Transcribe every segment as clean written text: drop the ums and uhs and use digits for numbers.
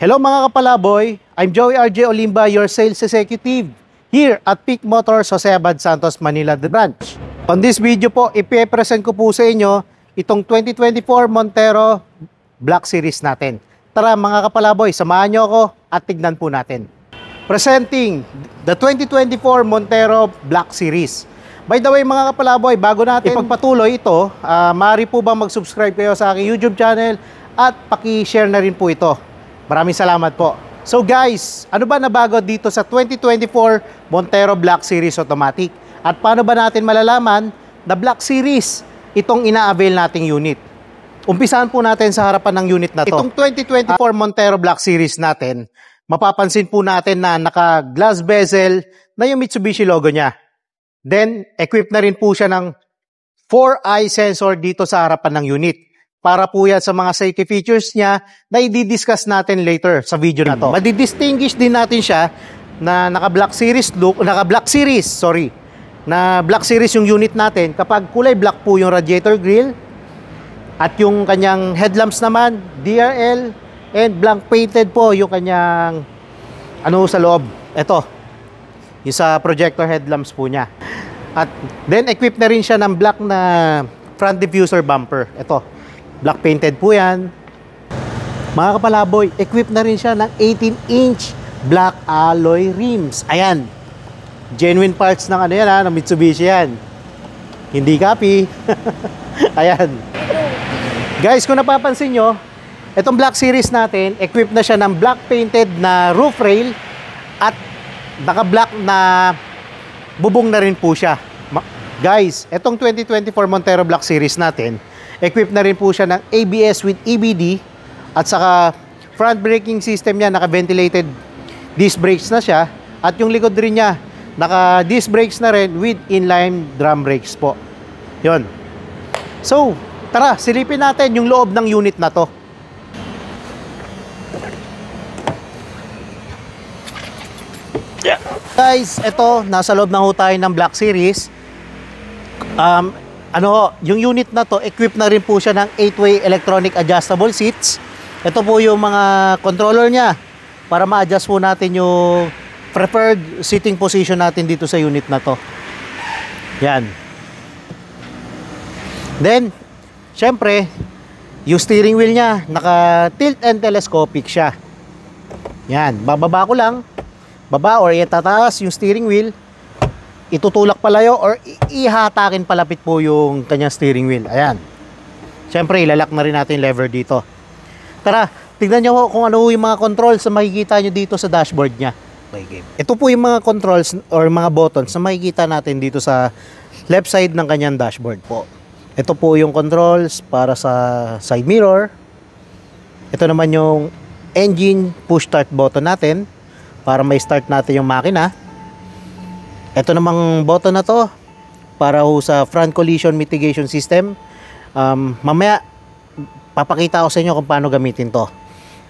Hello mga kapalaboy, I'm Joey RJ Olimba, your sales executive here at Peak Motors, Jose Abad Santos, Manila Branch. On this video po, ipipresent ko po sa inyo itong 2024 Montero Black Series natin. Tara mga kapalaboy, samahan nyo ako at tignan po natin. Presenting the 2024 Montero Black Series. By the way mga kapalaboy, bago natin ipagpatuloy ito, maaari po ba mag-subscribe kayo sa aking YouTube channel at paki-share na rin po ito. Maraming salamat po. So guys, ano ba nabago dito sa 2024 Montero Black Series Automatic? At paano ba natin malalaman na Black Series itong ina-avail nating unit? Umpisahan po natin sa harapan ng unit na to. Itong 2024 Montero Black Series natin, mapapansin po natin na naka-glass bezel na yung Mitsubishi logo niya. Then, equipped na rin po siya ng 4-eye sensor dito sa harapan ng unit. Para po yan sa mga safety features niya na i-discuss natin later sa video na to. Madi-distinguish din natin siya na naka-Black Series yung unit natin kapag kulay black po yung radiator grille at yung kanyang headlamps naman, DRL, and blank painted po yung kanyang sa loob. Ito, yung sa projector headlamps po niya. At then equipped na rin siya ng black na front diffuser bumper. Ito. Black painted po yan. Mga kapalaboy, equipped na rin siya ng 18-inch black alloy rims. Ayan. Genuine parts ng ng Mitsubishi yan. Hindi copy. Ayan. Guys, kung napapansin nyo, itong Black Series natin, equipped na siya ng black painted na roof rail at naka-black na bubong na rin po siya. Guys, itong 2024 Montero Black Series natin, equipped na rin po siya ng ABS with EBD at saka front braking system niya, naka-ventilated disc brakes na siya at yung likod rin niya, naka-disc brakes na rin with inline drum brakes po. Yun. So, tara, silipin natin yung loob ng unit na to. Yeah. Guys, ito, nasa loob na ho tayo ng Black Series. Yung unit na to, equipped na rin po siya ng 8-way electronic adjustable seats. Ito po yung mga controller niya para ma-adjust po natin yung preferred sitting position natin dito sa unit na to. Yan. Then, syempre, yung steering wheel niya, naka-tilt and telescopic siya. Yan, bababa ko lang. Baba or itataas yung steering wheel. Itutulak palayo or ihatakin palapit po yung kanyang steering wheel. Ayan. Siyempre, ilalak na rin natin lever dito. Tara, tignan nyo kung ano yung mga controls na makikita nyo dito sa dashboard niya. Ito po yung mga controls or mga buttons na makikita natin dito sa left side ng kanyang dashboard po. Ito po yung controls para sa side mirror. Ito naman yung engine push start button natin para may start natin yung makina. Ito namang button na to para ho sa front collision mitigation system. Mamaya papakita ko sa inyo kung paano gamitin to.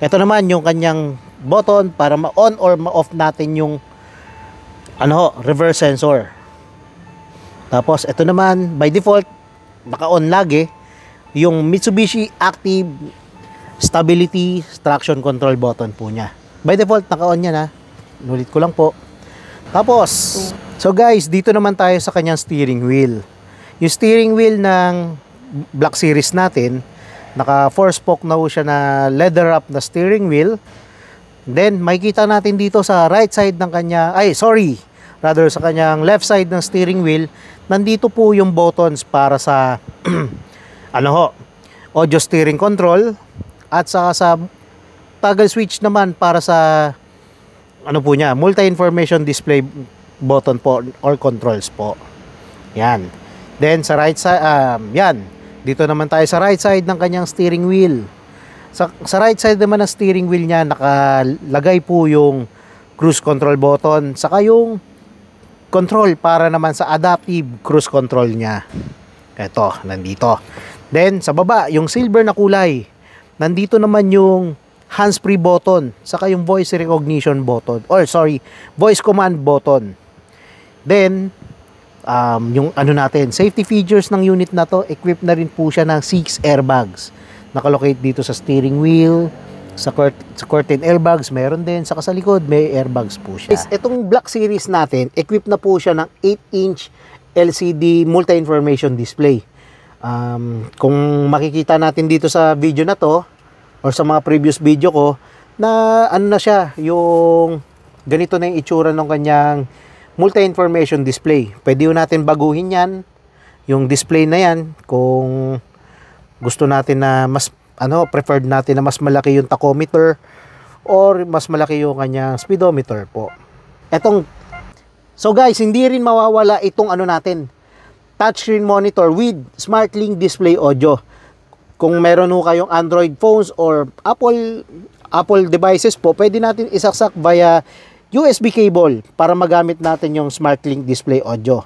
Ito naman yung kanyang button para ma-on or ma-off natin yung reverse sensor. Tapos ito naman by default naka-on lagi yung Mitsubishi Active Stability Traction Control button po niya. By default naka-on yan ha. Nulit ko lang po. Tapos, so guys, dito naman tayo sa kanyang steering wheel. Yung steering wheel ng Black Series natin, naka 4-spoke na ho siya na leather wrap na steering wheel. Then, makikita natin dito sa right side ng kanya, sa kanyang left side ng steering wheel, nandito po yung buttons para sa audio steering control at saka sa toggle switch naman para sa multi-information display button po or controls po. Yan. Then sa right side, dito naman tayo sa right side ng kanyang steering wheel. Sa right side naman ng steering wheel niya, nakalagay po yung cruise control button, saka yung control para naman sa adaptive cruise control niya. Ito, nandito. Then sa baba, yung silver na kulay, nandito naman yung hands-free button, saka yung voice recognition button, voice command button. Then, yung safety features ng unit na to, equipped na rin po siya ng 6 airbags. Nakalocate dito sa steering wheel, Sa curtain airbags, meron din. Saka sa likod, may airbags po siya. Itong Black Series natin, equipped na po siya ng 8-inch LCD multi-information display. Kung makikita natin dito sa video na to, or sa mga previous video ko, na ano na siya, yung ganito na yung itsura ng kanyang multi-information display. Pwede natin baguhin yan, yung display na yan, kung gusto natin na mas preferred natin na mas malaki yung tachometer or mas malaki yung kanyang speedometer po. So guys, hindi rin mawawala itong natin, touchscreen monitor with SmartLink display audio. Kung meron ho kayong Android phones or Apple devices po, pwede natin isaksak via USB cable para magamit natin yung SmartLink display audio.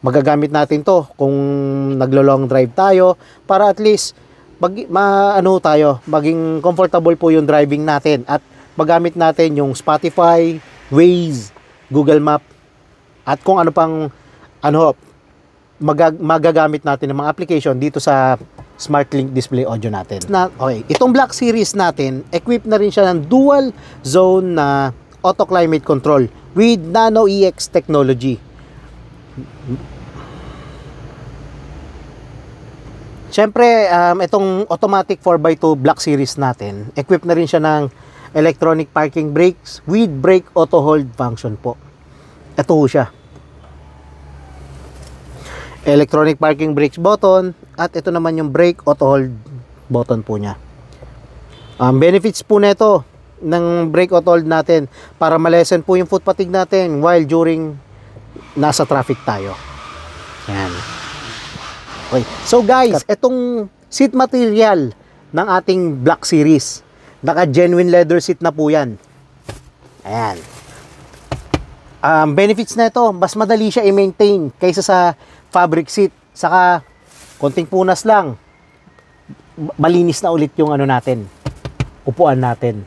Magagamit natin to kung naglo-long drive tayo para at least maging comfortable po yung driving natin at magamit natin yung Spotify, Waze, Google Map at kung ano pang magagamit natin ng mga application dito sa SmartLink display audio natin. Okay, itong Black Series natin, equipped na rin siya ng dual zone na auto climate control with Nano EX technology. Siyempre, itong automatic 4x2 Black Series natin, equipped na rin siya ng electronic parking brakes with brake auto hold function po. Ito ho siya. Electronic parking brakes button at ito naman yung brake auto hold button po niya. Benefits po nito ng brake auto hold natin para malesen po yung foot fatigue natin while during nasa traffic tayo. Yan. Okay. So guys, itong seat material ng ating Black Series, naka-genuine leather seat na po yan. Ayan. Benefits na ito, mas madali siya i-maintain kaysa sa fabric seat. Saka, konting punas lang, malinis na ulit yung natin, upuan natin.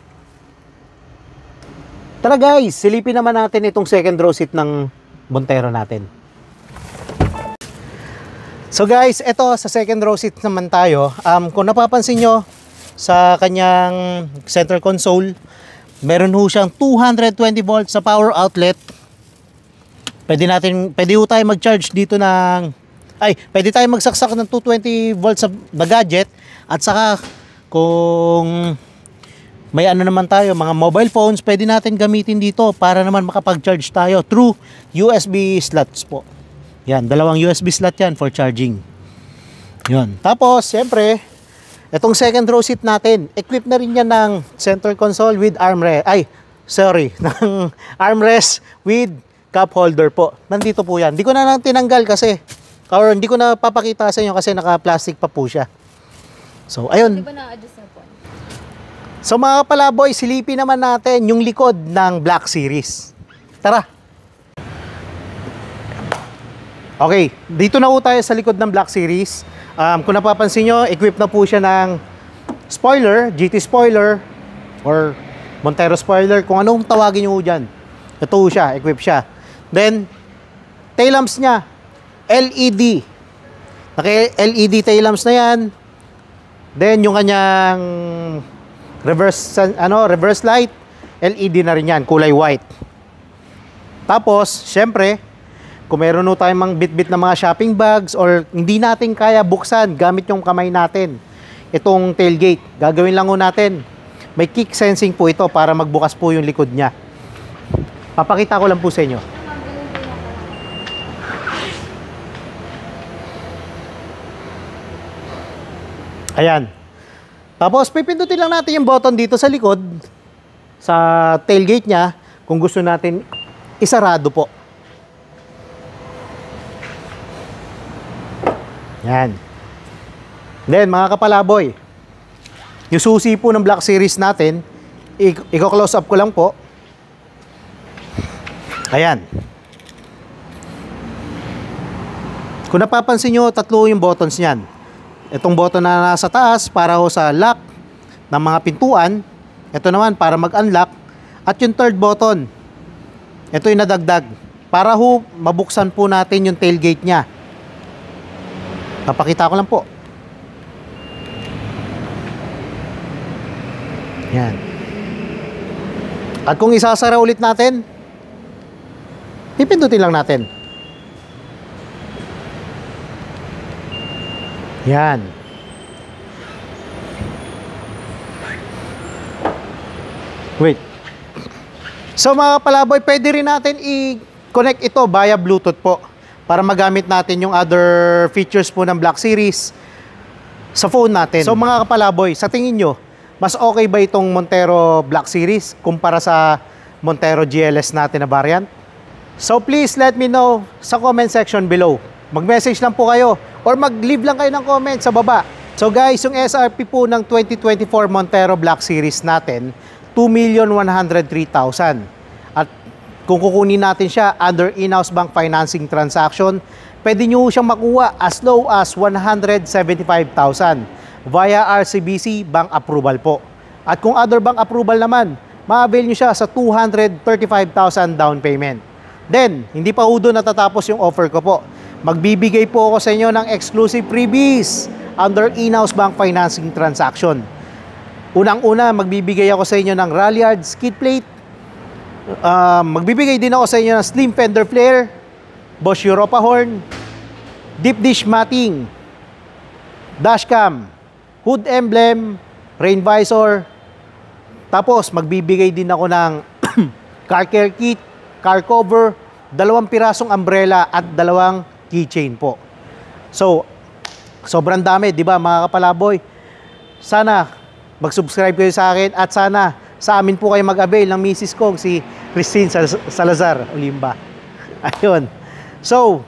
Tara guys, silipin naman natin itong second row seat ng Montero natin. So guys, ito sa second row seat naman tayo. Kung napapansin nyo sa kanyang center console, meron ho siyang 220 volts sa power outlet. Pwede ho tayo mag-charge dito pwede tayo magsaksak ng 220 volts na gadget. At saka kung may naman tayo, mga mobile phones, pwede natin gamitin dito para naman makapag-charge tayo through USB slots po. Yan, dalawang USB slot yan for charging. Yun. Tapos, siyempre, itong second row seat natin, equipped na rin yan ng center console with ng armrest with cup holder po. Nandito po yan. Hindi ko na lang tinanggal kasi, or hindi ko na papakita sa inyo kasi naka-plastic pa po siya. So, ayun. Di ba na-adjust na po? So, mga palaboy, silipin naman natin yung likod ng Black Series. Tara! Okay, dito na po tayo sa likod ng Black Series. Kung napapansin nyo, equipped na po siya ng spoiler, GT spoiler, or Montero spoiler, kung anong tawagin nyo dyan. Ito siya, equipped siya. Then, tail lamps niya, LED. Naka-LED tail lamps na yan. Then, yung kanyang reverse light, LED na rin yan, kulay white. Tapos, syempre, kung meron no tayong mga bit-bit na mga shopping bags or hindi natin kaya buksan gamit yung kamay natin, itong tailgate, gagawin lang ho natin. May kick sensing po ito para magbukas po yung likod niya. Papakita ko lang po sa inyo. Ayan. Tapos pipindutin lang natin yung button dito sa likod, sa tailgate niya, kung gusto natin isarado po. Yan. Then, mga kapalaboy, yung susi po ng Black Series natin, i-close up ko lang po. Ayan. Kung napapansin nyo, tatlo yung buttons niyan. Itong button na nasa taas, para ho sa lock ng mga pintuan. Ito naman, para mag-unlock. At yung third button, ito yung nadagdag. Para ho, mabuksan po natin yung tailgate niya. Papakita ko lang po. Yan. At kung isasara ulit natin, pipindutin lang natin. Yan. Wait. So mga kapalaboy, pwede rin natin i-connect ito via Bluetooth po para magamit natin yung other features po ng Black Series sa phone natin. So mga kapalaboy, sa tingin nyo, mas okay ba itong Montero Black Series kumpara sa Montero GLS natin na variant? So please let me know sa comment section below. Mag-message lang po kayo or mag-leave lang kayo ng comment sa baba. So guys, yung SRP po ng 2024 Montero Black Series natin, 2,103,000. At kung kukunin natin siya under in-house bank financing transaction, pwede nyo siyang makuha as low as 175,000 via RCBC bank approval po. At kung other bank approval naman, ma-avail nyo siya sa 235,000 down payment. Then, hindi pa udo natatapos yung offer ko po. Magbibigay po ako sa inyo ng exclusive freebies under in-house bank financing transaction. Unang-una, magbibigay ako sa inyo ng Ralliard skid plate. Magbibigay din ako sa inyo ng slim fender flare, Bosch Europa horn, deep dish matting, dashcam, hood emblem, rain visor. Tapos, magbibigay din ako ng car care kit, car cover, 2 pirasong umbrella at 2 keychain po. So, sobrang dami, di ba mga kapalaboy? Sana mag-subscribe kayo sa akin at sana sa amin po kayo mag-avail ng misis kong si Christine Salazar Olimba. Ayun. So,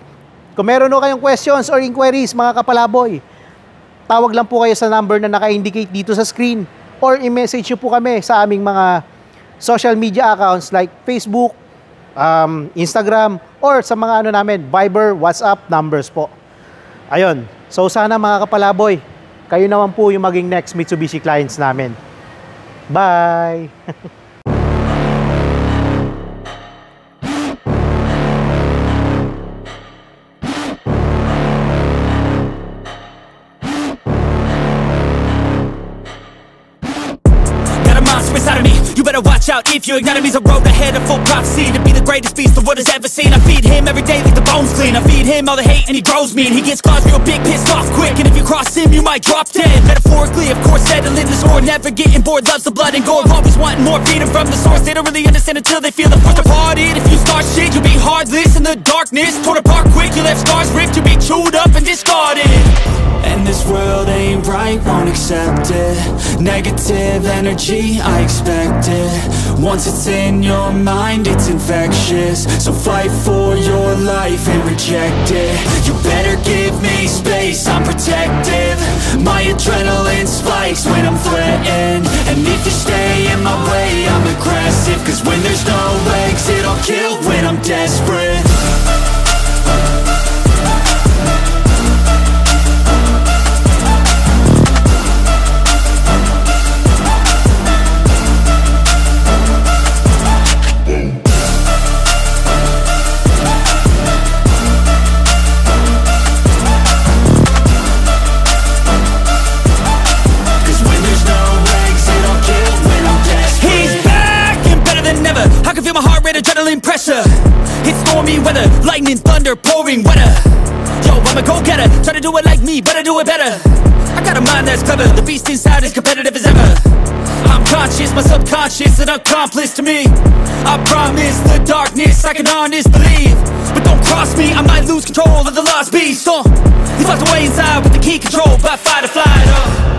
kung meron kayong questions or inquiries mga kapalaboy, tawag lang po kayo sa number na naka-indicate dito sa screen or i-message nyo po kami sa aming mga social media accounts like Facebook, Instagram, or sa mga namin, Viber, WhatsApp numbers po. Ayun. So sana mga kapalaboy, kayo naman po yung maging next Mitsubishi clients namin. Bye! Inside of me, you better watch out. If you ignite me's a road ahead of full prophecy to be the greatest beast the world has ever seen. I feed him every day like the bones clean. I feed him all the hate and he grows me, and he gets claws real big, pissed off quick. And if you cross him, you might drop dead. Metaphorically, of course, settling the score, never getting bored, loves the blood and gore. Always wanting more, feeding from the source. They don't really understand until they feel the force departed. If you start shit, you'll be heartless in the darkness, torn apart quick. You left scars ripped, you'll be chewed up and discarded. And this world ain't right, won't accept it. Negative energy, I expect it. Once it's in your mind, it's infectious. So fight for your life and reject it. You better give me space, I'm protective. My adrenaline spikes when I'm threatened. And if you stay in my way, I'm aggressive. Cause when there's no exit, I'll kill when I'm desperate. Adrenaline pressure, it's stormy weather, lightning, thunder, pouring weather. Yo, I'm a go-getter, try to do it like me, but I do it better. I got a mind that's clever, the beast inside is competitive as ever. I'm conscious, my subconscious, an accomplice to me. I promise the darkness, I can honest believe. But don't cross me, I might lose control of the lost beast. He's locked away inside with the key control by fight or flight.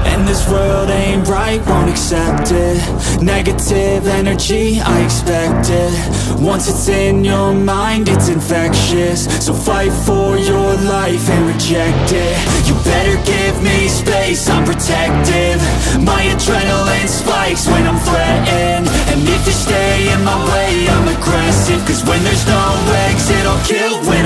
And this world ain't right, won't accept it. Negative energy, I expect it. Once it's in your mind, it's infectious. So fight for your life and reject it. You better give me space, I'm protective. My adrenaline spikes when I'm threatened. And if you stay in my way, I'm aggressive. Cause when there's no exit, I'll kill when